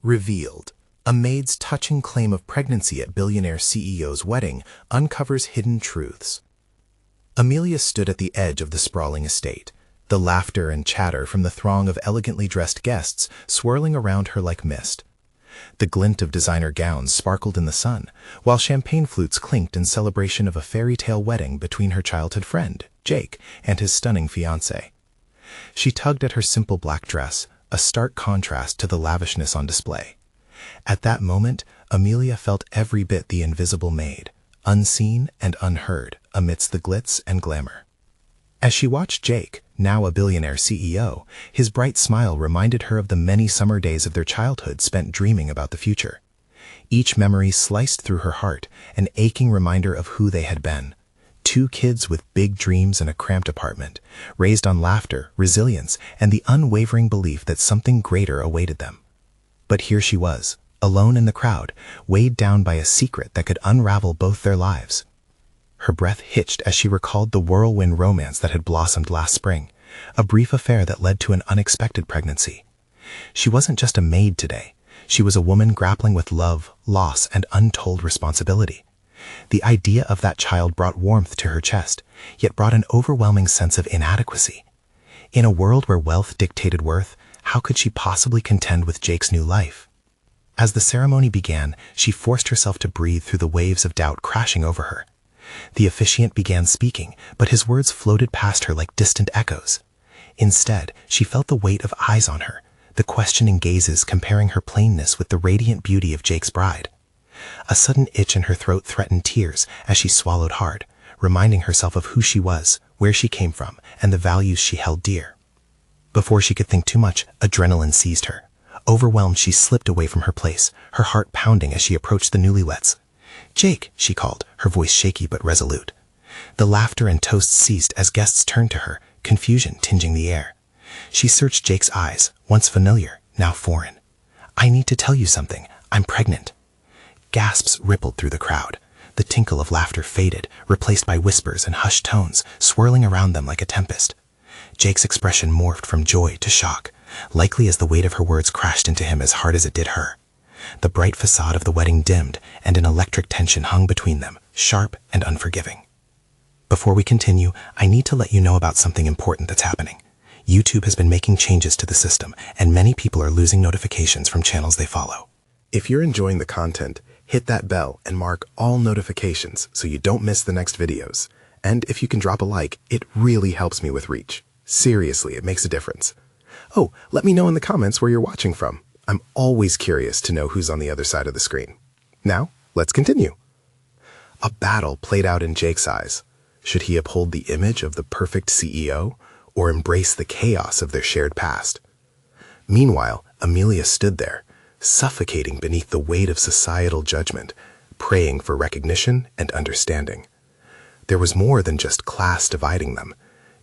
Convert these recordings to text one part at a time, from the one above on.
Revealed. A maid's touching claim of pregnancy at billionaire CEO's wedding uncovers hidden truths. Amelia stood at the edge of the sprawling estate, the laughter and chatter from the throng of elegantly dressed guests swirling around her like mist. The glint of designer gowns sparkled in the sun, while champagne flutes clinked in celebration of a fairy tale wedding between her childhood friend, Jake, and his stunning fiancée. She tugged at her simple black dress, a stark contrast to the lavishness on display. At that moment, Amelia felt every bit the invisible maid, unseen and unheard amidst the glitz and glamour. As she watched Jake, now a billionaire CEO, his bright smile reminded her of the many summer days of their childhood spent dreaming about the future. Each memory sliced through her heart, an aching reminder of who they had been. Two kids with big dreams in a cramped apartment, raised on laughter, resilience, and the unwavering belief that something greater awaited them. But here she was, alone in the crowd, weighed down by a secret that could unravel both their lives. Her breath hitched as she recalled the whirlwind romance that had blossomed last spring, a brief affair that led to an unexpected pregnancy. She wasn't just a maid today. She was a woman grappling with love, loss, and untold responsibility. The idea of that child brought warmth to her chest, yet brought an overwhelming sense of inadequacy. In a world where wealth dictated worth, how could she possibly contend with Jake's new life? As the ceremony began, she forced herself to breathe through the waves of doubt crashing over her. The officiant began speaking, but his words floated past her like distant echoes. Instead, she felt the weight of eyes on her, the questioning gazes comparing her plainness with the radiant beauty of Jake's bride. A sudden itch in her throat threatened tears as she swallowed hard, reminding herself of who she was, where she came from, and the values she held dear. Before she could think too much, adrenaline seized her. Overwhelmed, she slipped away from her place, her heart pounding as she approached the newlyweds. "Jake," she called, her voice shaky but resolute. The laughter and toasts ceased as guests turned to her, confusion tinging the air. She searched Jake's eyes, once familiar, now foreign. "I need to tell you something. I'm pregnant." Gasps rippled through the crowd. The tinkle of laughter faded, replaced by whispers and hushed tones, swirling around them like a tempest. Jake's expression morphed from joy to shock, likely as the weight of her words crashed into him as hard as it did her. The bright facade of the wedding dimmed, and an electric tension hung between them, sharp and unforgiving. Before we continue, I need to let you know about something important that's happening. YouTube has been making changes to the system, and many people are losing notifications from channels they follow. If you're enjoying the content, hit that bell and mark all notifications so you don't miss the next videos. And if you can drop a like, it really helps me with reach. Seriously, it makes a difference. Oh, let me know in the comments where you're watching from. I'm always curious to know who's on the other side of the screen. Now, let's continue. A battle played out in Jake's eyes. Should he uphold the image of the perfect CEO or embrace the chaos of their shared past? Meanwhile, Amelia stood there, suffocating beneath the weight of societal judgment, praying for recognition and understanding. There was more than just class dividing them.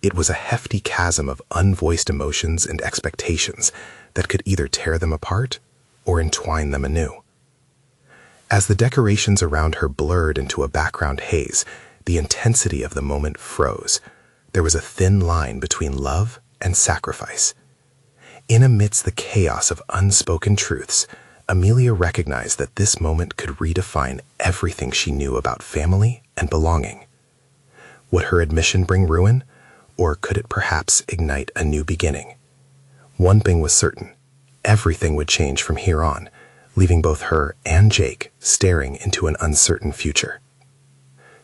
It was a hefty chasm of unvoiced emotions and expectations that could either tear them apart or entwine them anew. As the decorations around her blurred into a background haze, the intensity of the moment froze. There was a thin line between love and sacrifice. In amidst the chaos of unspoken truths, Amelia recognized that this moment could redefine everything she knew about family and belonging. Would her admission bring ruin, or could it perhaps ignite a new beginning? One thing was certain: everything would change from here on, leaving both her and Jake staring into an uncertain future.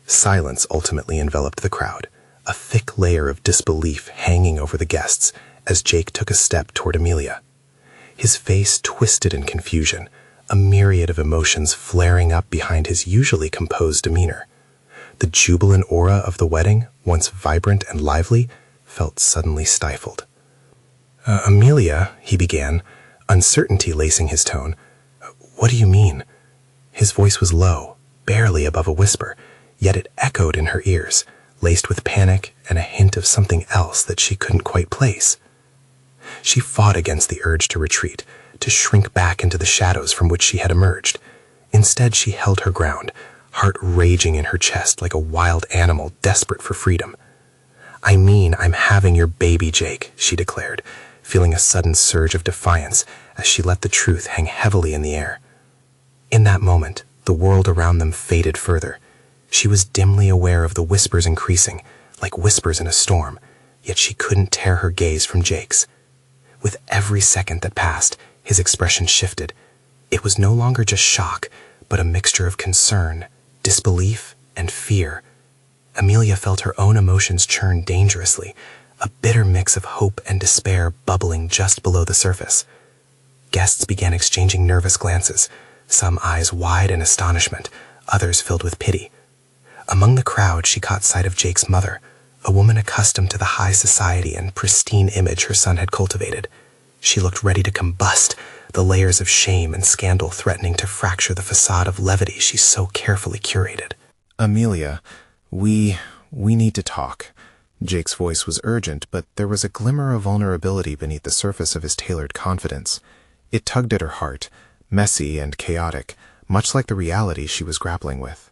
Silence ultimately enveloped the crowd, a thick layer of disbelief hanging over the guests as Jake took a step toward Amelia. His face twisted in confusion, a myriad of emotions flaring up behind his usually composed demeanor. The jubilant aura of the wedding, once vibrant and lively, felt suddenly stifled. "Amelia," he began, uncertainty lacing his tone. "What do you mean?" His voice was low, barely above a whisper, yet it echoed in her ears, laced with panic and a hint of something else that she couldn't quite place. She fought against the urge to retreat, to shrink back into the shadows from which she had emerged. Instead, she held her ground, heart raging in her chest like a wild animal desperate for freedom. "I mean, I'm having your baby, Jake," she declared, feeling a sudden surge of defiance as she let the truth hang heavily in the air. In that moment, the world around them faded further. She was dimly aware of the whispers increasing, like whispers in a storm, yet she couldn't tear her gaze from Jake's. With every second that passed, his expression shifted. It was no longer just shock, but a mixture of concern, disbelief, and fear. Amelia felt her own emotions churn dangerously, a bitter mix of hope and despair bubbling just below the surface. Guests began exchanging nervous glances, some eyes wide in astonishment, others filled with pity. Among the crowd, she caught sight of Jake's mother, a woman accustomed to the high society and pristine image her son had cultivated. She looked ready to combust, the layers of shame and scandal threatening to fracture the facade of levity she so carefully curated. Amelia, we need to talk. Jake's voice was urgent, but there was a glimmer of vulnerability beneath the surface of his tailored confidence. It tugged at her heart, messy and chaotic, much like the reality she was grappling with.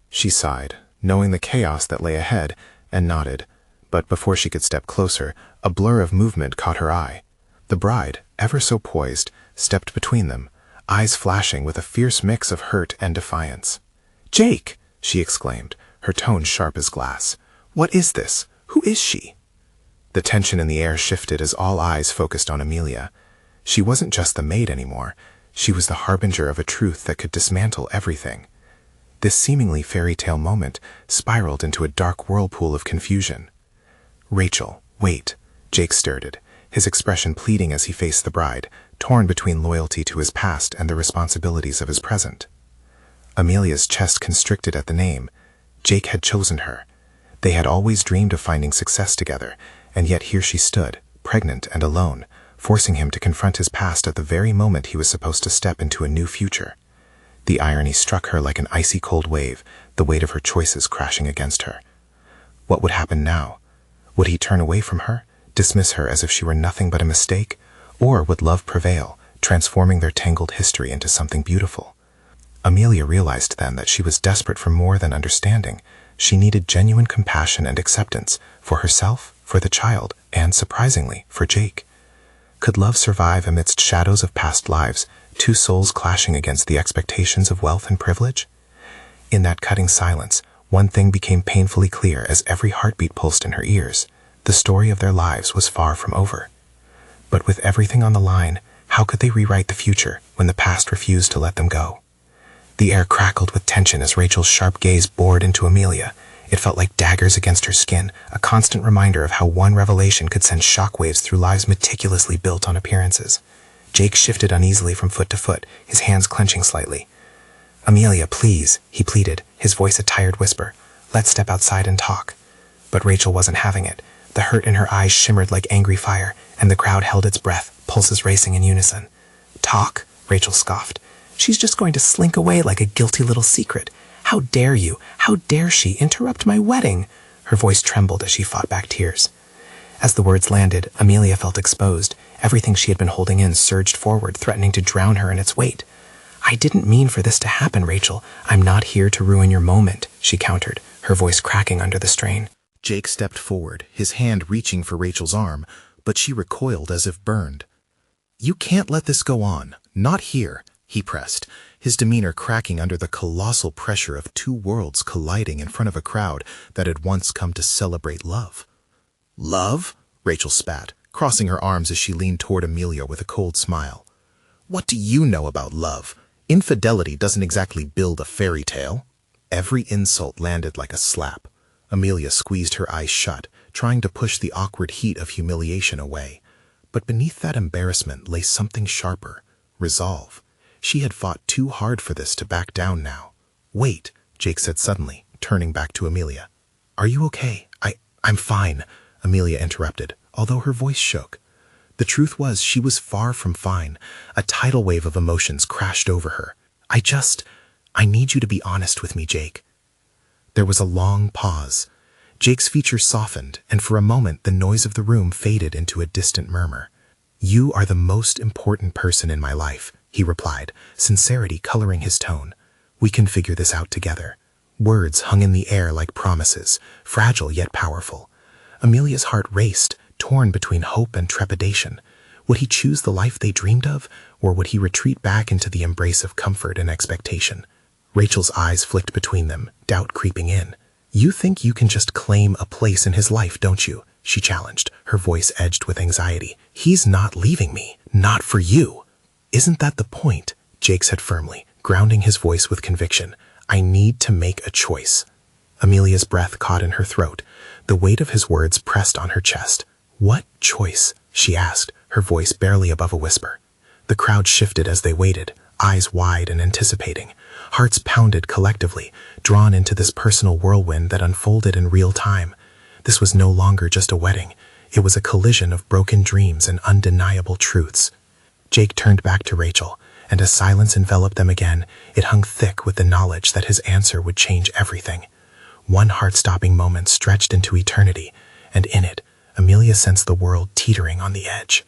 She sighed, knowing the chaos that lay ahead, and nodded, but before she could step closer, a blur of movement caught her eye. The bride, ever so poised, stepped between them, eyes flashing with a fierce mix of hurt and defiance. "Jake!" she exclaimed, her tone sharp as glass. "What is this? Who is she?" The tension in the air shifted as all eyes focused on Amelia. She wasn't just the maid anymore. She was the harbinger of a truth that could dismantle everything. This seemingly fairy tale moment spiraled into a dark whirlpool of confusion. "Rachel, wait," Jake stirred, his expression pleading as he faced the bride, torn between loyalty to his past and the responsibilities of his present. Amelia's chest constricted at the name. Jake had chosen her. They had always dreamed of finding success together, and yet here she stood, pregnant and alone, forcing him to confront his past at the very moment he was supposed to step into a new future. The irony struck her like an icy cold wave, the weight of her choices crashing against her. What would happen now? Would he turn away from her, dismiss her as if she were nothing but a mistake? Or would love prevail, transforming their tangled history into something beautiful? Amelia realized then that she was desperate for more than understanding. She needed genuine compassion and acceptance, for herself, for the child, and, surprisingly, for Jake. Could love survive amidst shadows of past lives, two souls clashing against the expectations of wealth and privilege? In that cutting silence, one thing became painfully clear as every heartbeat pulsed in her ears. The story of their lives was far from over. But with everything on the line, how could they rewrite the future when the past refused to let them go? The air crackled with tension as Rachel's sharp gaze bored into Amelia. It felt like daggers against her skin, a constant reminder of how one revelation could send shockwaves through lives meticulously built on appearances. Jake shifted uneasily from foot to foot, his hands clenching slightly. "Amelia, please," he pleaded, his voice a tired whisper. "Let's step outside and talk." But Rachel wasn't having it. The hurt in her eyes shimmered like angry fire, and the crowd held its breath, pulses racing in unison. "Talk?" Rachel scoffed. "She's just going to slink away like a guilty little secret. How dare you? How dare she interrupt my wedding?" Her voice trembled as she fought back tears. As the words landed, Amelia felt exposed. Everything she had been holding in surged forward, threatening to drown her in its weight. "I didn't mean for this to happen, Rachel. I'm not here to ruin your moment," she countered, her voice cracking under the strain. Jake stepped forward, his hand reaching for Rachel's arm, but she recoiled as if burned. "You can't let this go on. Not here," he pressed, his demeanor cracking under the colossal pressure of two worlds colliding in front of a crowd that had once come to celebrate love. "Love?" Rachel spat, crossing her arms as she leaned toward Amelia with a cold smile. "What do you know about love? Infidelity doesn't exactly build a fairy tale." Every insult landed like a slap. Amelia squeezed her eyes shut, trying to push the awkward heat of humiliation away. But beneath that embarrassment lay something sharper, resolve. She had fought too hard for this to back down now. "Wait," Jake said suddenly, turning back to Amelia. "Are you okay?" I'm fine," Amelia interrupted, although her voice shook. The truth was she was far from fine. A tidal wave of emotions crashed over her. I need you to be honest with me, Jake." There was a long pause. Jake's features softened, and for a moment the noise of the room faded into a distant murmur. "You are the most important person in my life," he replied, sincerity coloring his tone. "We can figure this out together." Words hung in the air like promises, fragile yet powerful. Amelia's heart raced, torn between hope and trepidation. Would he choose the life they dreamed of, or would he retreat back into the embrace of comfort and expectation? Rachel's eyes flicked between them, doubt creeping in. "You think you can just claim a place in his life, don't you?" she challenged, her voice edged with anxiety. "He's not leaving me. Not for you." "Isn't that the point?" Jake said firmly, grounding his voice with conviction. "I need to make a choice." Amelia's breath caught in her throat. The weight of his words pressed on her chest. "What choice?" she asked, her voice barely above a whisper. The crowd shifted as they waited, eyes wide and anticipating. Hearts pounded collectively, drawn into this personal whirlwind that unfolded in real time. This was no longer just a wedding. It was a collision of broken dreams and undeniable truths. Jake turned back to Rachel, and as silence enveloped them again, it hung thick with the knowledge that his answer would change everything. One heart-stopping moment stretched into eternity, and in it, Amelia sensed the world teetering on the edge.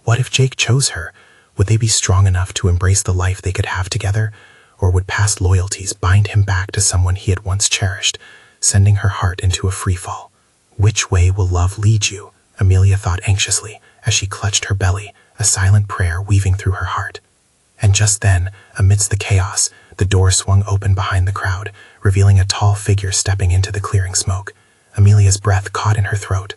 What if Jake chose her? Would they be strong enough to embrace the life they could have together? Or would past loyalties bind him back to someone he had once cherished, sending her heart into a freefall? "Which way will love lead you?" Amelia thought anxiously, as she clutched her belly, a silent prayer weaving through her heart. And just then, amidst the chaos, the door swung open behind the crowd, revealing a tall figure stepping into the clearing smoke. Amelia's breath caught in her throat.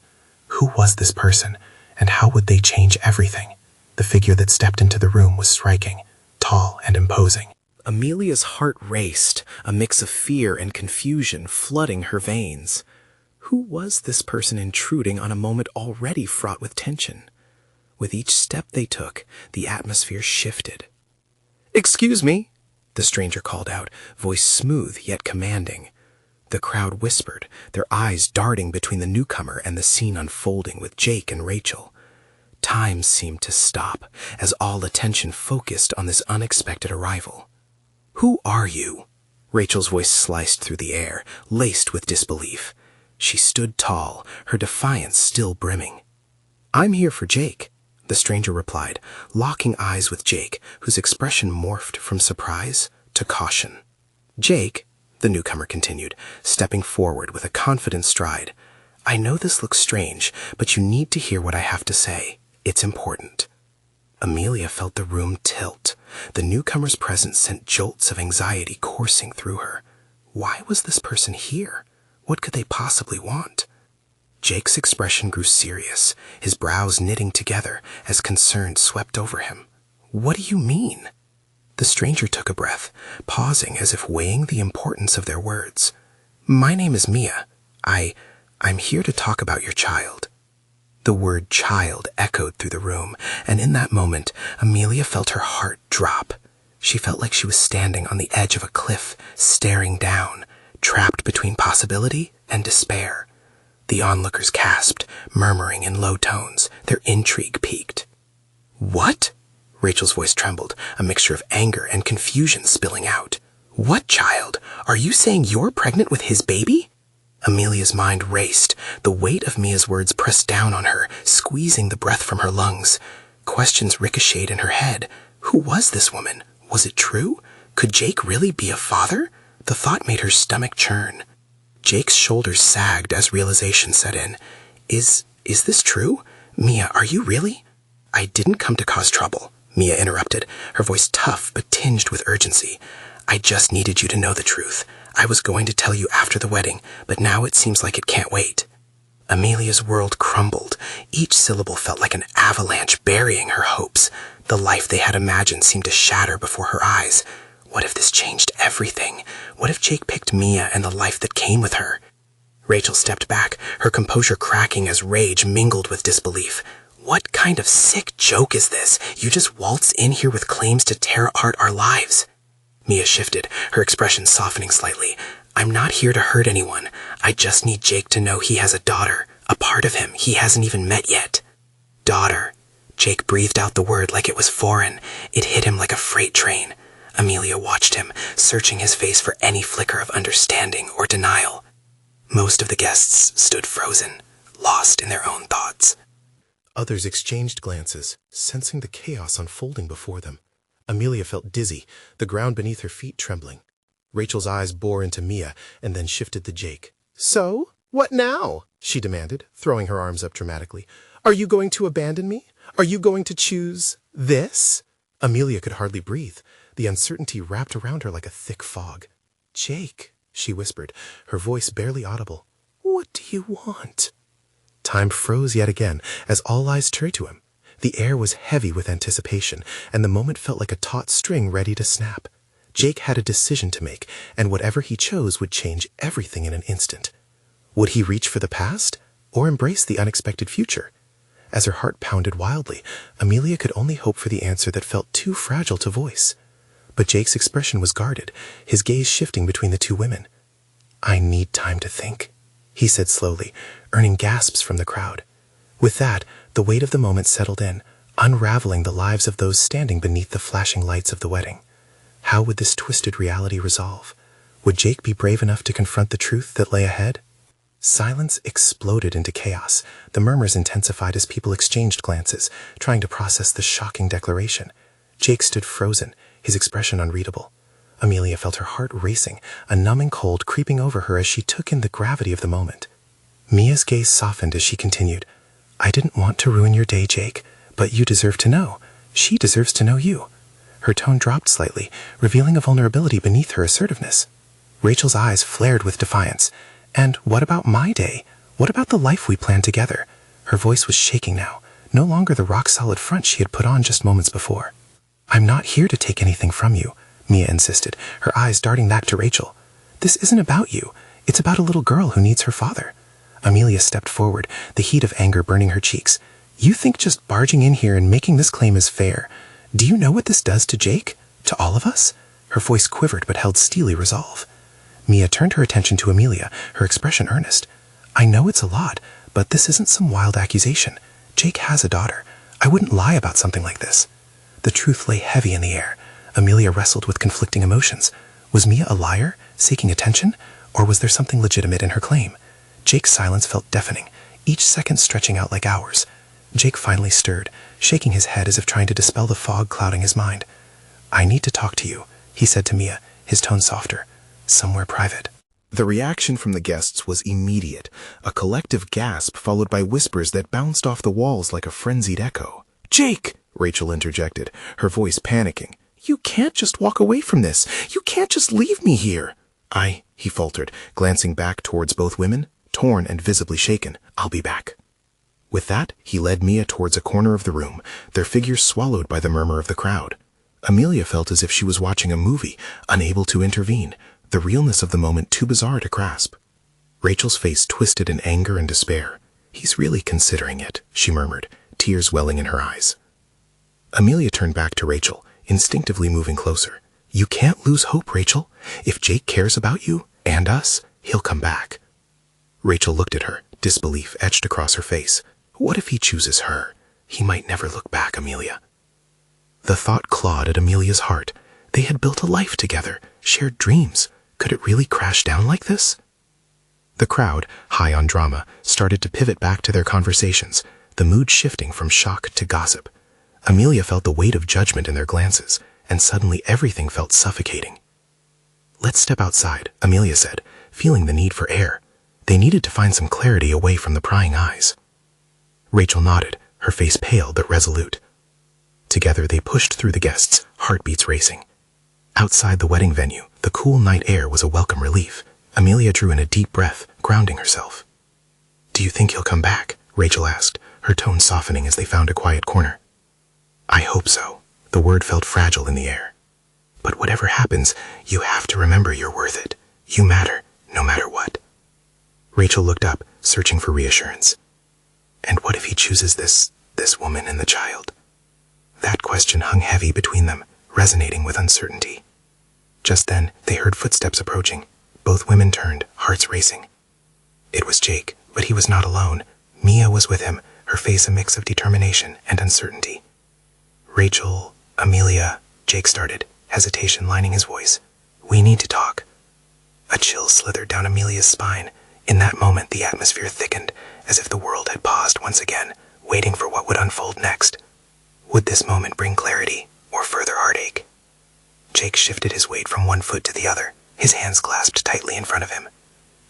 Who was this person, and how would they change everything? The figure that stepped into the room was striking, tall and imposing. Amelia's heart raced, a mix of fear and confusion flooding her veins. Who was this person intruding on a moment already fraught with tension? With each step they took, the atmosphere shifted. "Excuse me," the stranger called out, voice smooth yet commanding. The crowd whispered, their eyes darting between the newcomer and the scene unfolding with Jake and Rachel. Time seemed to stop as all attention focused on this unexpected arrival. "Who are you?" Rachel's voice sliced through the air, laced with disbelief. She stood tall, her defiance still brimming. "I'm here for Jake," the stranger replied, locking eyes with Jake, whose expression morphed from surprise to caution. "Jake," the newcomer continued, stepping forward with a confident stride, "I know this looks strange, but you need to hear what I have to say. It's important." Amelia felt the room tilt. The newcomer's presence sent jolts of anxiety coursing through her. Why was this person here? What could they possibly want? Jake's expression grew serious, his brows knitting together as concern swept over him. "What do you mean?" The stranger took a breath, pausing as if weighing the importance of their words. "My name is Mia. I'm here to talk about your child." The word child echoed through the room, and in that moment, Amelia felt her heart drop. She felt like she was standing on the edge of a cliff, staring down, trapped between possibility and despair. The onlookers gasped, murmuring in low tones, their intrigue piqued. "What?" Rachel's voice trembled, a mixture of anger and confusion spilling out. "What child? Are you saying you're pregnant with his baby?" Amelia's mind raced. The weight of Mia's words pressed down on her, squeezing the breath from her lungs. Questions ricocheted in her head. Who was this woman? Was it true? Could Jake really be a father? The thought made her stomach churn. Jake's shoulders sagged as realization set in. Is this true? Mia, are you really? "I didn't come to cause trouble," Mia interrupted, her voice tough but tinged with urgency. "I just needed you to know the truth. I was going to tell you after the wedding, but now it seems like it can't wait." Amelia's world crumbled. Each syllable felt like an avalanche burying her hopes. The life they had imagined seemed to shatter before her eyes. What if this changed everything? What if Jake picked Mia and the life that came with her? Rachel stepped back, her composure cracking as rage mingled with disbelief. "What kind of sick joke is this? You just waltz in here with claims to tear apart our lives." Mia shifted, her expression softening slightly. "I'm not here to hurt anyone. I just need Jake to know he has a daughter, a part of him he hasn't even met yet." "Daughter." Jake breathed out the word like it was foreign. It hit him like a freight train. Amelia watched him, searching his face for any flicker of understanding or denial. Most of the guests stood frozen, lost in their own thoughts. Others exchanged glances, sensing the chaos unfolding before them. Amelia felt dizzy, the ground beneath her feet trembling. Rachel's eyes bore into Mia and then shifted to Jake. "So, what now?" she demanded, throwing her arms up dramatically. Are you going to abandon me? Are you going to choose this? Amelia could hardly breathe. The uncertainty wrapped around her like a thick fog. Jake, she whispered, her voice barely audible. What do you want? Time froze yet again as all eyes turned to him. The air was heavy with anticipation, and the moment felt like a taut string ready to snap. Jake had a decision to make, and whatever he chose would change everything in an instant. Would he reach for the past, or embrace the unexpected future? As her heart pounded wildly, Amelia could only hope for the answer that felt too fragile to voice. But Jake's expression was guarded, his gaze shifting between the two women. I need time to think, he said slowly, earning gasps from the crowd. With that, the weight of the moment settled in, unraveling the lives of those standing beneath the flashing lights of the wedding. How would this twisted reality resolve? Would Jake be brave enough to confront the truth that lay ahead? Silence exploded into chaos. The murmurs intensified as people exchanged glances, trying to process the shocking declaration. Jake stood frozen, his expression unreadable. Amelia felt her heart racing, a numbing cold creeping over her as she took in the gravity of the moment. Mia's gaze softened as she continued. I didn't want to ruin your day, Jake, but you deserve to know. She deserves to know you. Her tone dropped slightly, revealing a vulnerability beneath her assertiveness. Rachel's eyes flared with defiance. And what about my day? What about the life we planned together? Her voice was shaking now, no longer the rock-solid front she had put on just moments before. I'm not here to take anything from you, Mia insisted, her eyes darting back to Rachel. This isn't about you. It's about a little girl who needs her father. Amelia stepped forward, the heat of anger burning her cheeks. You think just barging in here and making this claim is fair? Do you know what this does to Jake? To all of us? Her voice quivered but held steely resolve. Mia turned her attention to Amelia, her expression earnest. I know it's a lot, but this isn't some wild accusation. Jake has a daughter. I wouldn't lie about something like this. The truth lay heavy in the air. Amelia wrestled with conflicting emotions. Was Mia a liar, seeking attention, or was there something legitimate in her claim? Jake's silence felt deafening, each second stretching out like hours. Jake finally stirred, shaking his head as if trying to dispel the fog clouding his mind. I need to talk to you, he said to Mia, his tone softer. Somewhere private. The reaction from the guests was immediate, a collective gasp followed by whispers that bounced off the walls like a frenzied echo. Jake, Rachel interjected, her voice panicking. You can't just walk away from this. You can't just leave me here. He faltered, glancing back towards both women, torn and visibly shaken. I'll be back. With that, he led Mia towards a corner of the room, their figures swallowed by the murmur of the crowd. Amelia felt as if she was watching a movie, unable to intervene, the realness of the moment too bizarre to grasp. Rachel's face twisted in anger and despair. He's really considering it, she murmured, tears welling in her eyes. Amelia turned back to Rachel, instinctively moving closer. You can't lose hope, Rachel. If Jake cares about you, and us, he'll come back. Rachel looked at her, disbelief etched across her face. What if he chooses her? He might never look back, Amelia. The thought clawed at Amelia's heart. They had built a life together, shared dreams. Could it really crash down like this? The crowd, high on drama, started to pivot back to their conversations, the mood shifting from shock to gossip. Amelia felt the weight of judgment in their glances, and suddenly everything felt suffocating. Let's step outside, Amelia said, feeling the need for air. They needed to find some clarity away from the prying eyes. Rachel nodded, her face pale but resolute. Together they pushed through the guests, heartbeats racing. Outside the wedding venue, the cool night air was a welcome relief. Amelia drew in a deep breath, grounding herself. Do you think he'll come back? Rachel asked, her tone softening as they found a quiet corner. I hope so. The word felt fragile in the air. But whatever happens, you have to remember you're worth it. You matter, no matter what. Rachel looked up, searching for reassurance. And what if he chooses this woman and the child? That question hung heavy between them, resonating with uncertainty. Just then, they heard footsteps approaching. Both women turned, hearts racing. It was Jake, but he was not alone. Mia was with him, her face a mix of determination and uncertainty. Rachel, Amelia, Jake started, hesitation lining his voice. We need to talk. A chill slithered down Amelia's spine. In that moment, the atmosphere thickened, as if the world had paused once again, waiting for what would unfold next. Would this moment bring clarity, or further heartache? Jake shifted his weight from one foot to the other, his hands clasped tightly in front of him.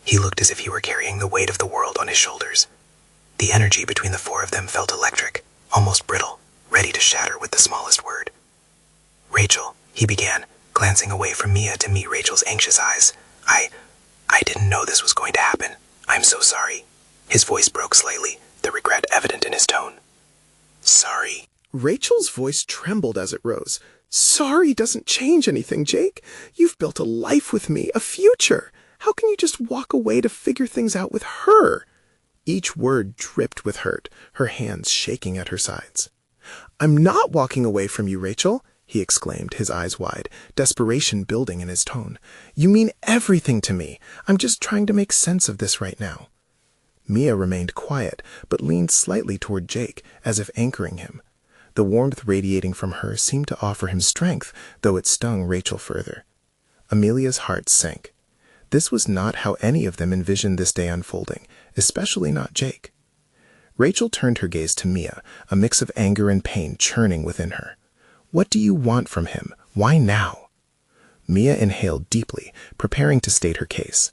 He looked as if he were carrying the weight of the world on his shoulders. The energy between the four of them felt electric, almost brittle, ready to shatter with the smallest word. "Rachel," he began, glancing away from Mia to meet Rachel's anxious eyes. I didn't know this was going to happen. I'm so sorry." His voice broke slightly, the regret evident in his tone. "Sorry." Rachel's voice trembled as it rose. "Sorry doesn't change anything, Jake. You've built a life with me, a future. How can you just walk away to figure things out with her?" Each word dripped with hurt, her hands shaking at her sides. "I'm not walking away from you, Rachel," he exclaimed, his eyes wide, desperation building in his tone. "You mean everything to me. I'm just trying to make sense of this right now." Mia remained quiet, but leaned slightly toward Jake, as if anchoring him. The warmth radiating from her seemed to offer him strength, though it stung Rachel further. Amelia's heart sank. This was not how any of them envisioned this day unfolding, especially not Jake. Rachel turned her gaze to Mia, a mix of anger and pain churning within her. "What do you want from him? Why now?" Mia inhaled deeply, preparing to state her case.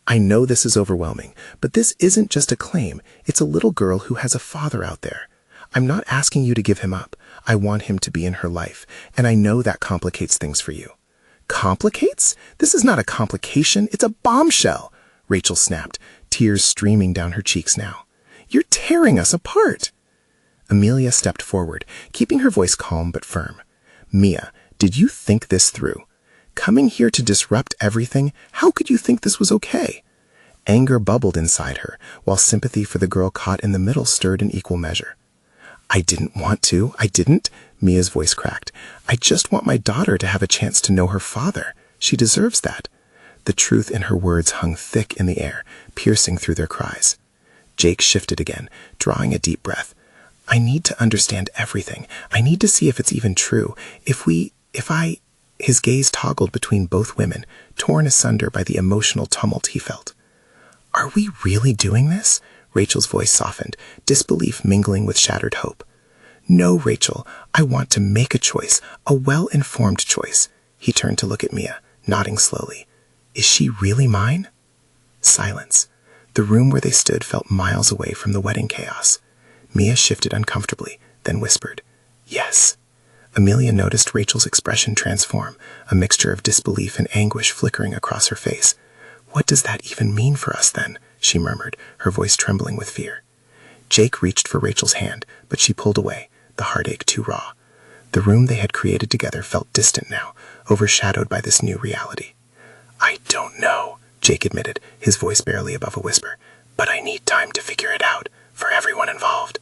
"I know this is overwhelming, but this isn't just a claim. It's a little girl who has a father out there. I'm not asking you to give him up. I want him to be in her life, and I know that complicates things for you." "Complicates? This is not a complication. It's a bombshell," Rachel snapped, tears streaming down her cheeks now. "You're tearing us apart." Amelia stepped forward, keeping her voice calm but firm. "Mia, did you think this through? Coming here to disrupt everything, how could you think this was okay?" Anger bubbled inside her, while sympathy for the girl caught in the middle stirred in equal measure. "I didn't want to. I didn't," Mia's voice cracked. "I just want my daughter to have a chance to know her father. She deserves that." The truth in her words hung thick in the air, piercing through their cries. Jake shifted again, drawing a deep breath. "I need to understand everything. I need to see if it's even true. His gaze toggled between both women, torn asunder by the emotional tumult he felt. "Are we really doing this?" Rachel's voice softened, disbelief mingling with shattered hope. "No, Rachel, I want to make a choice, a well-informed choice." He turned to look at Mia, nodding slowly. "Is she really mine?" Silence. The room where they stood felt miles away from the wedding chaos. Mia shifted uncomfortably, then whispered, "Yes." Amelia noticed Rachel's expression transform, a mixture of disbelief and anguish flickering across her face. "What does that even mean for us, then?" she murmured, her voice trembling with fear. Jake reached for Rachel's hand, but she pulled away, the heartache too raw. The room they had created together felt distant now, overshadowed by this new reality. "I don't know," Jake admitted, his voice barely above a whisper, "but I need time to figure it out, for everyone involved."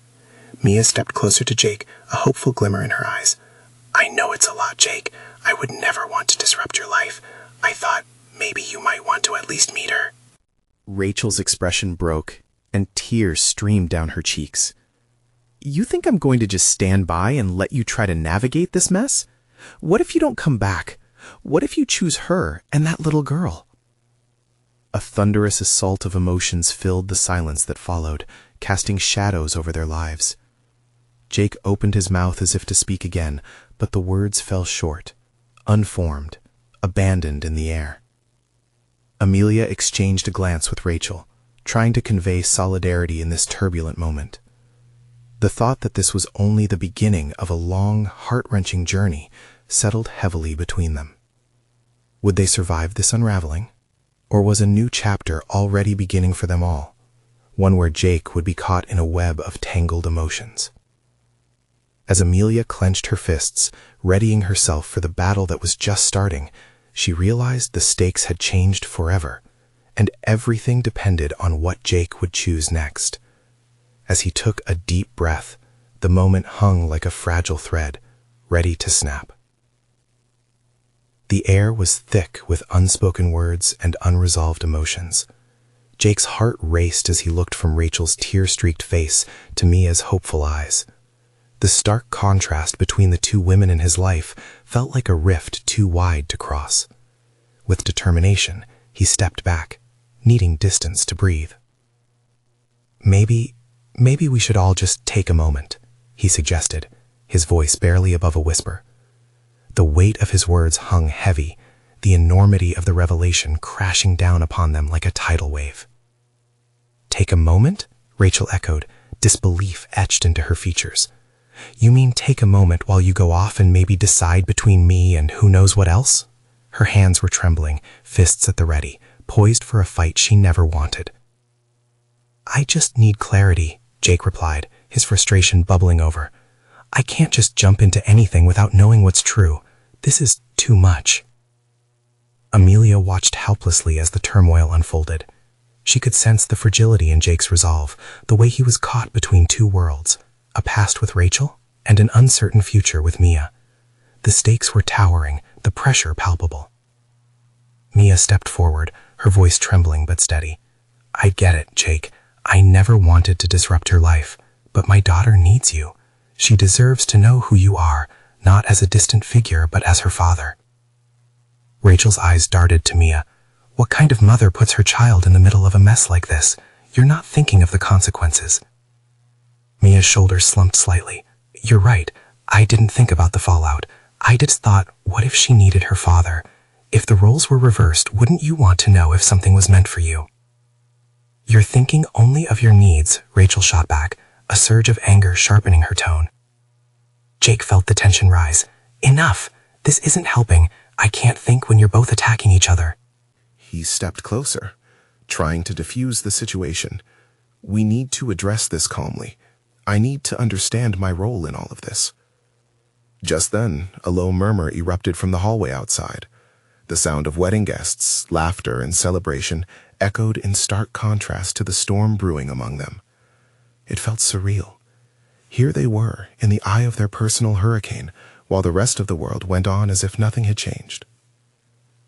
Mia stepped closer to Jake, a hopeful glimmer in her eyes. "I know it's a lot, Jake. I would never want to disrupt your life. I thought maybe you might want to at least meet her." Rachel's expression broke, and tears streamed down her cheeks. "You think I'm going to just stand by and let you try to navigate this mess? What if you don't come back? What if you choose her and that little girl?" A thunderous assault of emotions filled the silence that followed, casting shadows over their lives. Jake opened his mouth as if to speak again, but the words fell short, unformed, abandoned in the air. Amelia exchanged a glance with Rachel, trying to convey solidarity in this turbulent moment. The thought that this was only the beginning of a long, heart-wrenching journey settled heavily between them. Would they survive this unraveling? Or was a new chapter already beginning for them all, one where Jake would be caught in a web of tangled emotions? As Amelia clenched her fists, readying herself for the battle that was just starting, she realized the stakes had changed forever, and everything depended on what Jake would choose next. As he took a deep breath, the moment hung like a fragile thread, ready to snap. The air was thick with unspoken words and unresolved emotions. Jake's heart raced as he looked from Rachel's tear-streaked face to Mia's hopeful eyes. The stark contrast between the two women in his life felt like a rift too wide to cross. With determination, he stepped back, needing distance to breathe. Maybe we should all just take a moment," he suggested, his voice barely above a whisper. The weight of his words hung heavy, the enormity of the revelation crashing down upon them like a tidal wave. "Take a moment?" Rachel echoed, disbelief etched into her features. "You mean take a moment while you go off and maybe decide between me and who knows what else?" Her hands were trembling, fists at the ready, poised for a fight she never wanted. "I just need clarity," Jake replied, his frustration bubbling over. "I can't just jump into anything without knowing what's true. This is too much." Amelia watched helplessly as the turmoil unfolded. She could sense the fragility in Jake's resolve, the way he was caught between two worlds, a past with Rachel and an uncertain future with Mia. The stakes were towering, the pressure palpable. Mia stepped forward, her voice trembling but steady. "I get it, Jake. I never wanted to disrupt her life, but my daughter needs you. She deserves to know who you are, not as a distant figure, but as her father." Rachel's eyes darted to Mia. "What kind of mother puts her child in the middle of a mess like this? You're not thinking of the consequences." Mia's shoulders slumped slightly. "You're right. I didn't think about the fallout. I just thought, what if she needed her father? If the roles were reversed, wouldn't you want to know if something was meant for you?" "You're thinking only of your needs," Rachel shot back, a surge of anger sharpening her tone. Jake felt the tension rise. "Enough! This isn't helping. I can't think when you're both attacking each other." He stepped closer, trying to diffuse the situation. "We need to address this calmly. I need to understand my role in all of this." Just then, a low murmur erupted from the hallway outside. The sound of wedding guests, laughter, and celebration echoed in stark contrast to the storm brewing among them. It felt surreal. Here they were, in the eye of their personal hurricane, while the rest of the world went on as if nothing had changed.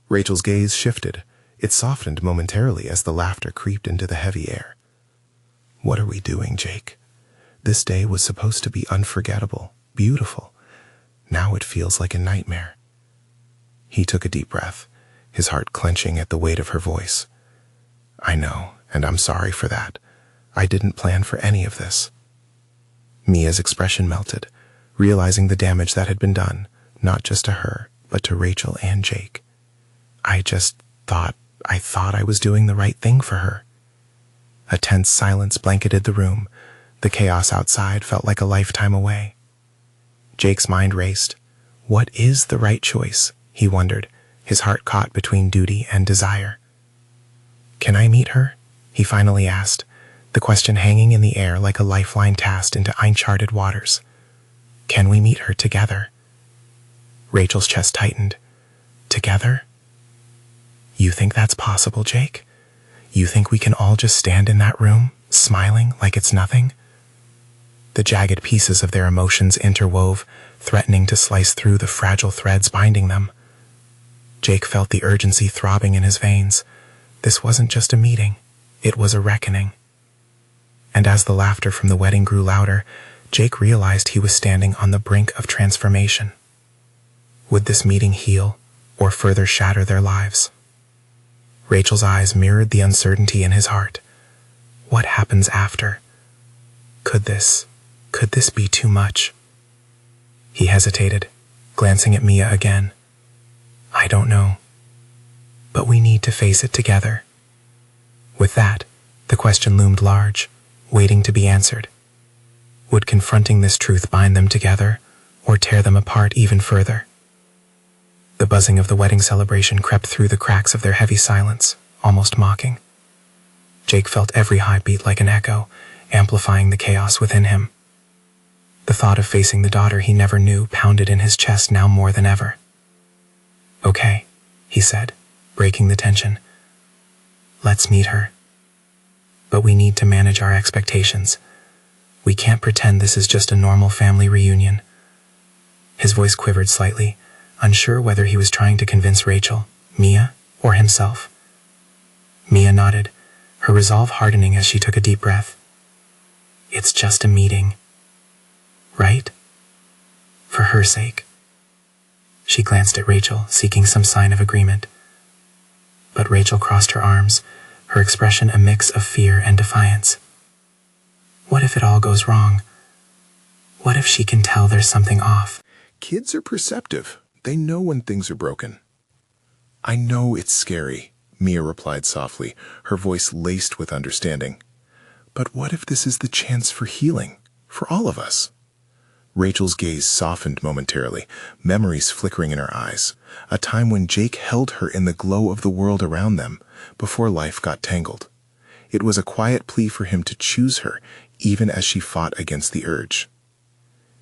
Rachel's gaze shifted. It softened momentarily as the laughter creeped into the heavy air. "What are we doing, Jake? This day was supposed to be unforgettable, beautiful. Now it feels like a nightmare." He took a deep breath, his heart clenching at the weight of her voice. "I know, and I'm sorry for that. I didn't plan for any of this." Mia's expression melted, realizing the damage that had been done, not just to her, but to Rachel and Jake. I thought I was doing the right thing for her." A tense silence blanketed the room. The chaos outside felt like a lifetime away. Jake's mind raced. What is the right choice? He wondered, his heart caught between duty and desire. "Can I meet her?" he finally asked, the question hanging in the air like a lifeline cast into uncharted waters. "Can we meet her together?" Rachel's chest tightened. "Together? You think that's possible, Jake? You think we can all just stand in that room, smiling like it's nothing?" The jagged pieces of their emotions interwove, threatening to slice through the fragile threads binding them. Jake felt the urgency throbbing in his veins. This wasn't just a meeting, it was a reckoning. And as the laughter from the wedding grew louder, Jake realized he was standing on the brink of transformation. Would this meeting heal or further shatter their lives? Rachel's eyes mirrored the uncertainty in his heart. What happens after? Could this be too much? He hesitated, glancing at Mia again. "I don't know. But we need to face it together." With that, the question loomed large, waiting to be answered. Would confronting this truth bind them together, or tear them apart even further? The buzzing of the wedding celebration crept through the cracks of their heavy silence, almost mocking. Jake felt every heartbeat like an echo, amplifying the chaos within him. The thought of facing the daughter he never knew pounded in his chest now more than ever. "Okay," he said, breaking the tension. "Let's meet her. But we need to manage our expectations. We can't pretend this is just a normal family reunion." His voice quivered slightly, unsure whether he was trying to convince Rachel, Mia, or himself. Mia nodded, her resolve hardening as she took a deep breath. "It's just a meeting. Right? For her sake." She glanced at Rachel, seeking some sign of agreement. But Rachel crossed her arms, her expression a mix of fear and defiance. What if it all goes wrong? What if she can tell there's something off? "Kids are perceptive. They know when things are broken." "I know it's scary," Mia replied softly, her voice laced with understanding. But what if this is the chance for healing, for all of us? Rachel's gaze softened momentarily, memories flickering in her eyes, a time when Jake held her in the glow of the world around them, before life got tangled. It was a quiet plea for him to choose her, even as she fought against the urge.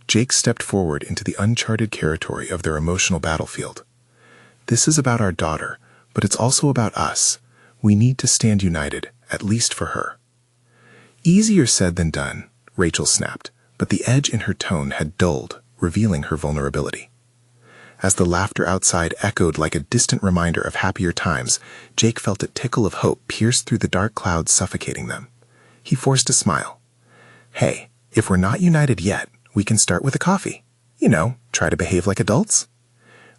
Jake stepped forward into the uncharted territory of their emotional battlefield. This is about our daughter, but it's also about us. We need to stand united, at least for her. Easier said than done, Rachel snapped, but the edge in her tone had dulled, revealing her vulnerability. As the laughter outside echoed like a distant reminder of happier times, Jake felt a tickle of hope pierce through the dark clouds suffocating them. He forced a smile. Hey, if we're not united yet, we can start with a coffee. You know, try to behave like adults.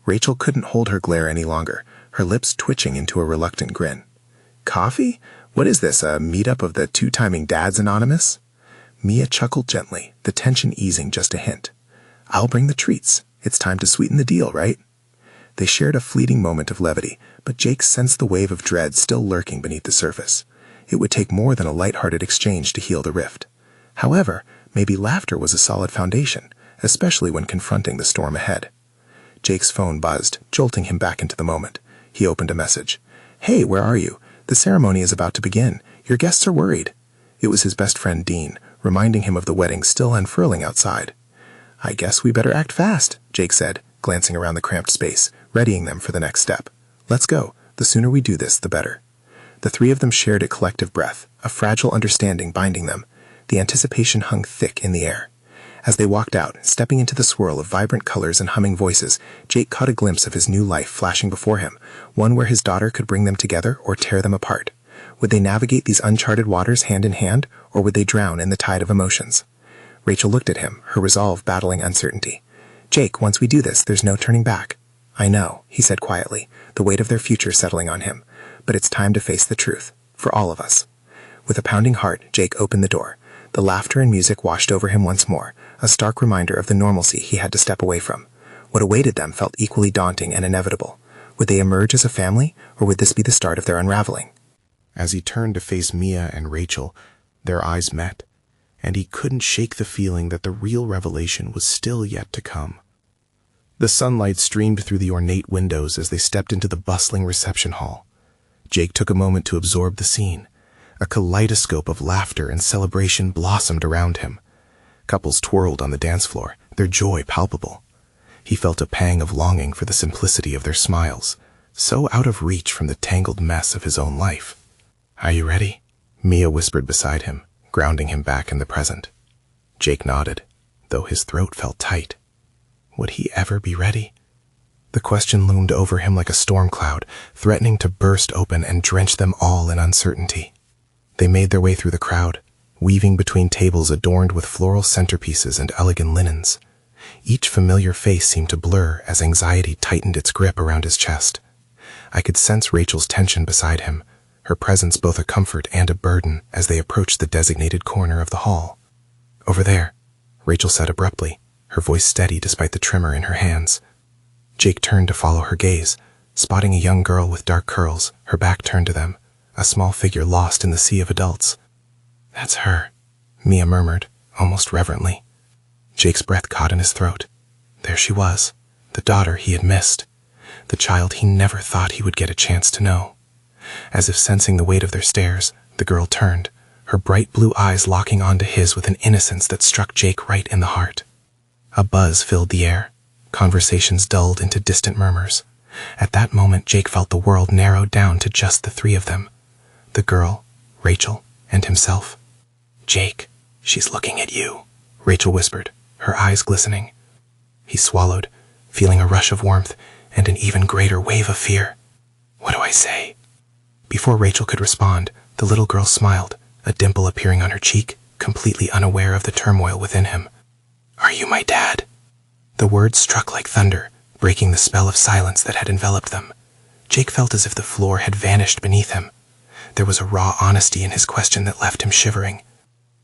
Rachel couldn't hold her glare any longer, her lips twitching into a reluctant grin. Coffee? What is this, a meetup of the two-timing dads anonymous? Mia chuckled gently, the tension easing just a hint. I'll bring the treats. It's time to sweeten the deal, right? They shared a fleeting moment of levity, but Jake sensed the wave of dread still lurking beneath the surface. It would take more than a light-hearted exchange to heal the rift. However, maybe laughter was a solid foundation, especially when confronting the storm ahead. Jake's phone buzzed, jolting him back into the moment. He opened a message. Hey, where are you? The ceremony is about to begin. Your guests are worried. It was his best friend Dean, reminding him of the wedding still unfurling outside. I guess we better act fast, Jake said, glancing around the cramped space, readying them for the next step. Let's go. The sooner we do this, the better. The three of them shared a collective breath, a fragile understanding binding them. The anticipation hung thick in the air. As they walked out, stepping into the swirl of vibrant colors and humming voices, Jake caught a glimpse of his new life flashing before him, one where his daughter could bring them together or tear them apart. Would they navigate these uncharted waters hand in hand, or would they drown in the tide of emotions? Rachel looked at him, her resolve battling uncertainty. Jake, once we do this, there's no turning back. I know, he said quietly, the weight of their future settling on him. But it's time to face the truth, for all of us. With a pounding heart, Jake opened the door. The laughter and music washed over him once more, a stark reminder of the normalcy he had to step away from. What awaited them felt equally daunting and inevitable. Would they emerge as a family, or would this be the start of their unraveling? As he turned to face Mia and Rachel, their eyes met, and he couldn't shake the feeling that the real revelation was still yet to come. The sunlight streamed through the ornate windows as they stepped into the bustling reception hall. Jake took a moment to absorb the scene. A kaleidoscope of laughter and celebration blossomed around him. Couples twirled on the dance floor, their joy palpable. He felt a pang of longing for the simplicity of their smiles, so out of reach from the tangled mess of his own life. Are you ready? Mia whispered beside him, grounding him back in the present. Jake nodded, though his throat felt tight. Would he ever be ready? The question loomed over him like a storm cloud, threatening to burst open and drench them all in uncertainty. They made their way through the crowd, weaving between tables adorned with floral centerpieces and elegant linens. Each familiar face seemed to blur as anxiety tightened its grip around his chest. I could sense Rachel's tension beside him, her presence both a comfort and a burden as they approached the designated corner of the hall. Over there, Rachel said abruptly, her voice steady despite the tremor in her hands. Jake turned to follow her gaze, spotting a young girl with dark curls, her back turned to them, a small figure lost in the sea of adults. That's her, Mia murmured, almost reverently. Jake's breath caught in his throat. There she was, the daughter he had missed, the child he never thought he would get a chance to know. As if sensing the weight of their stares, the girl turned, her bright blue eyes locking onto his with an innocence that struck Jake right in the heart. A buzz filled the air. Conversations dulled into distant murmurs. At that moment, Jake felt the world narrowed down to just the three of them. The girl, Rachel, and himself. Jake, she's looking at you, Rachel whispered, her eyes glistening. He swallowed, feeling a rush of warmth and an even greater wave of fear. What do I say? Before Rachel could respond, the little girl smiled, a dimple appearing on her cheek, completely unaware of the turmoil within him. Are you my dad? The words struck like thunder, breaking the spell of silence that had enveloped them. Jake felt as if the floor had vanished beneath him. There was a raw honesty in his question that left him shivering.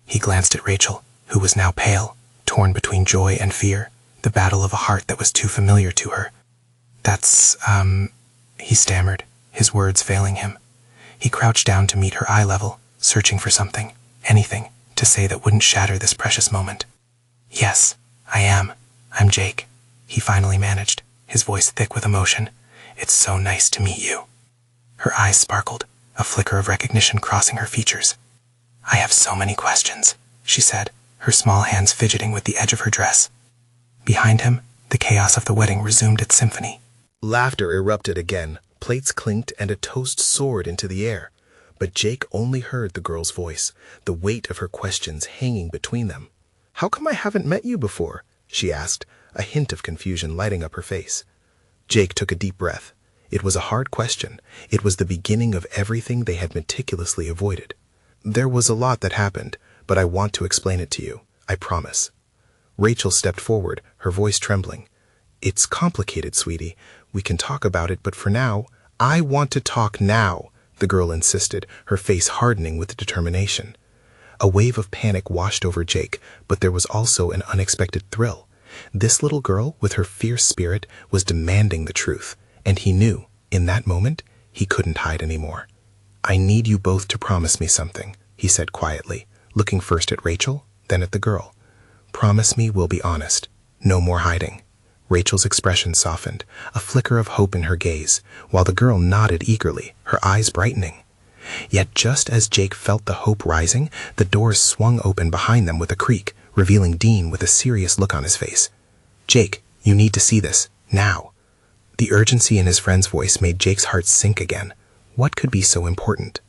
He glanced at Rachel, who was now pale, torn between joy and fear, the battle of a heart that was too familiar to her. That's, he stammered, his words failing him. He crouched down to meet her eye level, searching for something, anything to say that wouldn't shatter this precious moment. "Yes, I am. I'm Jake," he finally managed, his voice thick with emotion. "It's so nice to meet you." Her eyes sparkled, a flicker of recognition crossing her features. "I have so many questions," she said, her small hands fidgeting with the edge of her dress. Behind him, the chaos of the wedding resumed its symphony. Laughter erupted again, plates clinked, and a toast soared into the air. But Jake only heard the girl's voice, the weight of her questions hanging between them. "How come I haven't met you before?" she asked, a hint of confusion lighting up her face. Jake took a deep breath. It was a hard question. It was the beginning of everything they had meticulously avoided. "There was a lot that happened, but I want to explain it to you. I promise." Rachel stepped forward, her voice trembling. "It's complicated, sweetie. We can talk about it, but for now, I want to talk now," the girl insisted, her face hardening with determination. A wave of panic washed over Jake, but there was also an unexpected thrill. This little girl, with her fierce spirit, was demanding the truth, and he knew, in that moment, he couldn't hide anymore. "I need you both to promise me something," he said quietly, looking first at Rachel, then at the girl. "Promise me we'll be honest. No more hiding." Rachel's expression softened, a flicker of hope in her gaze, while the girl nodded eagerly, her eyes brightening. Yet just as Jake felt the hope rising, the doors swung open behind them with a creak, revealing Dean with a serious look on his face. "Jake, you need to see this, now." The urgency in his friend's voice made Jake's heart sink again. What could be so important?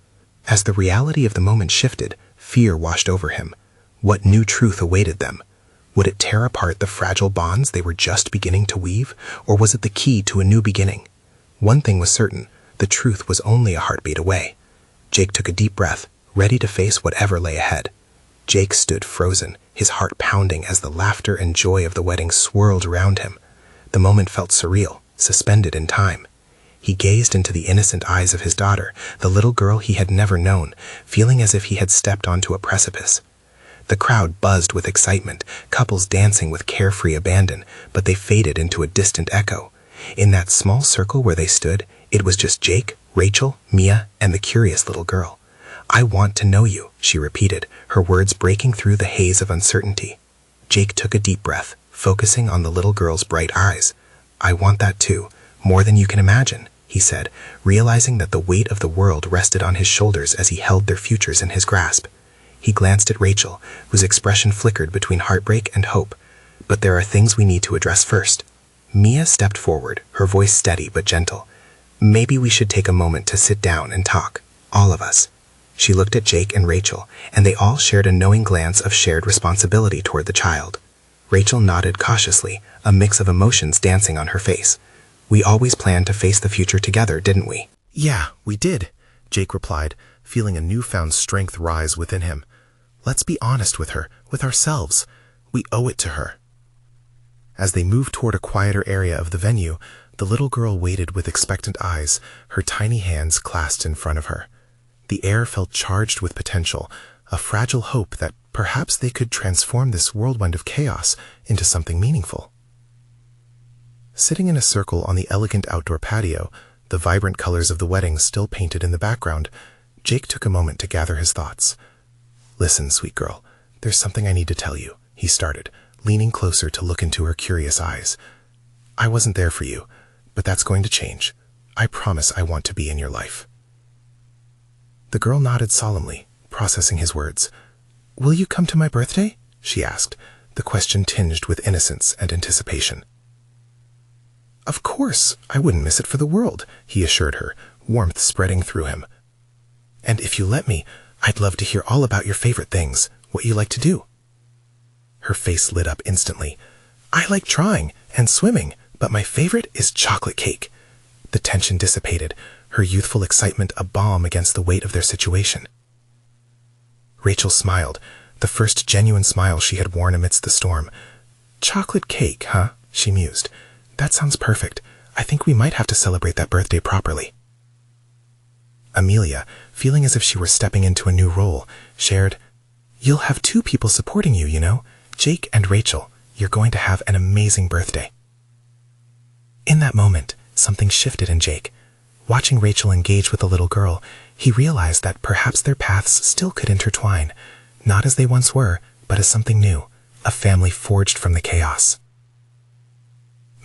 As the reality of the moment shifted, fear washed over him. What new truth awaited them? Would it tear apart the fragile bonds they were just beginning to weave, or was it the key to a new beginning? One thing was certain, the truth was only a heartbeat away. Jake took a deep breath, ready to face whatever lay ahead. Jake stood frozen, his heart pounding as the laughter and joy of the wedding swirled around him. The moment felt surreal, suspended in time. He gazed into the innocent eyes of his daughter, the little girl he had never known, feeling as if he had stepped onto a precipice. The crowd buzzed with excitement, couples dancing with carefree abandon, but they faded into a distant echo. In that small circle where they stood, it was just Jake, Rachel, Mia, and the curious little girl. "I want to know you," she repeated, her words breaking through the haze of uncertainty. Jake took a deep breath, focusing on the little girl's bright eyes. "I want that too, more than you can imagine," he said, realizing that the weight of the world rested on his shoulders as he held their futures in his grasp. He glanced at Rachel, whose expression flickered between heartbreak and hope. "But there are things we need to address first." Mia stepped forward, her voice steady but gentle. "Maybe we should take a moment to sit down and talk, all of us." She looked at Jake and Rachel, and they all shared a knowing glance of shared responsibility toward the child. Rachel nodded cautiously, a mix of emotions dancing on her face. "We always planned to face the future together, didn't we?" "Yeah, we did," Jake replied, feeling a newfound strength rise within him. "Let's be honest with her, with ourselves. We owe it to her." As they moved toward a quieter area of the venue, the little girl waited with expectant eyes, her tiny hands clasped in front of her. The air felt charged with potential, a fragile hope that perhaps they could transform this whirlwind of chaos into something meaningful. Sitting in a circle on the elegant outdoor patio, the vibrant colors of the wedding still painted in the background, Jake took a moment to gather his thoughts. "Listen, sweet girl, there's something I need to tell you," he started, leaning closer to look into her curious eyes. "I wasn't there for you, but that's going to change. I promise I want to be in your life." The girl nodded solemnly, processing his words. "Will you come to my birthday?" she asked, the question tinged with innocence and anticipation. "Of course, I wouldn't miss it for the world," he assured her, warmth spreading through him. "And if you let me, I'd love to hear all about your favorite things, what you like to do." Her face lit up instantly. "I like drawing and swimming, but my favorite is chocolate cake." The tension dissipated, her youthful excitement a balm against the weight of their situation. Rachel smiled, the first genuine smile she had worn amidst the storm. "Chocolate cake, huh?" she mused. "That sounds perfect. I think we might have to celebrate that birthday properly." Amelia, feeling as if she were stepping into a new role, shared, "You'll have two people supporting you, you know, Jake and Rachel. You're going to have an amazing birthday." In that moment, something shifted in Jake. Watching Rachel engage with the little girl, he realized that perhaps their paths still could intertwine. not as they once were, but as something new, a family forged from the chaos.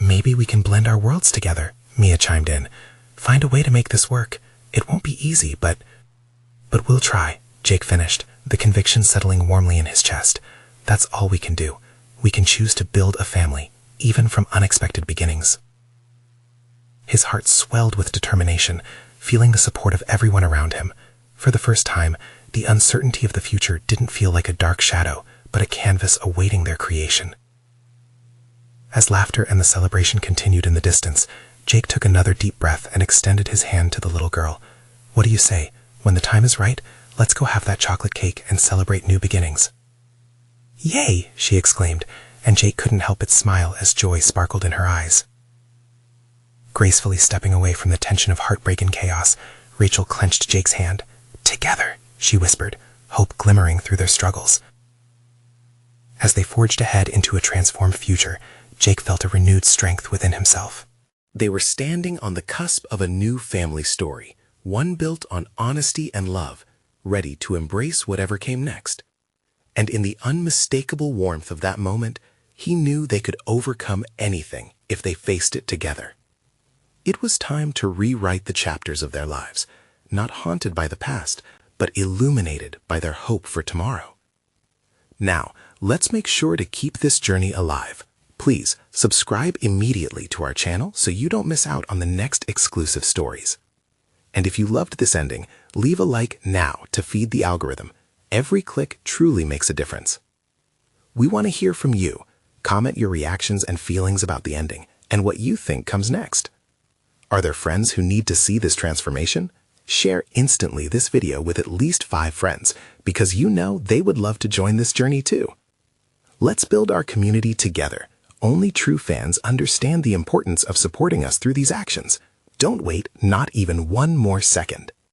Maybe we can blend our worlds together, Mia chimed in. Find a way to make this work. It won't be easy, but we'll try, Jake finished, the conviction settling warmly in his chest. That's all we can do. We can choose to build a family, even from unexpected beginnings. His heart swelled with determination, feeling the support of everyone around him. For the first time, the uncertainty of the future didn't feel like a dark shadow, but a canvas awaiting their creation. As laughter and the celebration continued in the distance, Jake took another deep breath and extended his hand to the little girl. What do you say? When the time is right, let's go have that chocolate cake and celebrate new beginnings. Yay! She exclaimed, and Jake couldn't help but smile as joy sparkled in her eyes. Gracefully stepping away from the tension of heartbreak and chaos, Rachel clenched Jake's hand. Together, she whispered, hope glimmering through their struggles. As they forged ahead into a transformed future, Jake felt a renewed strength within himself. They were standing on the cusp of a new family story, one built on honesty and love, ready to embrace whatever came next. And in the unmistakable warmth of that moment, he knew they could overcome anything if they faced it together. It was time to rewrite the chapters of their lives, not haunted by the past, but illuminated by their hope for tomorrow. Now, let's make sure to keep this journey alive. Please subscribe immediately to our channel so you don't miss out on the next exclusive stories. And if you loved this ending, leave a like now to feed the algorithm. Every click truly makes a difference. We want to hear from you. Comment your reactions and feelings about the ending and what you think comes next. Are there friends who need to see this transformation? Share instantly this video with at least 5 friends because you know they would love to join this journey too. Let's build our community together. Only true fans understand the importance of supporting us through these actions. Don't wait not even one more second.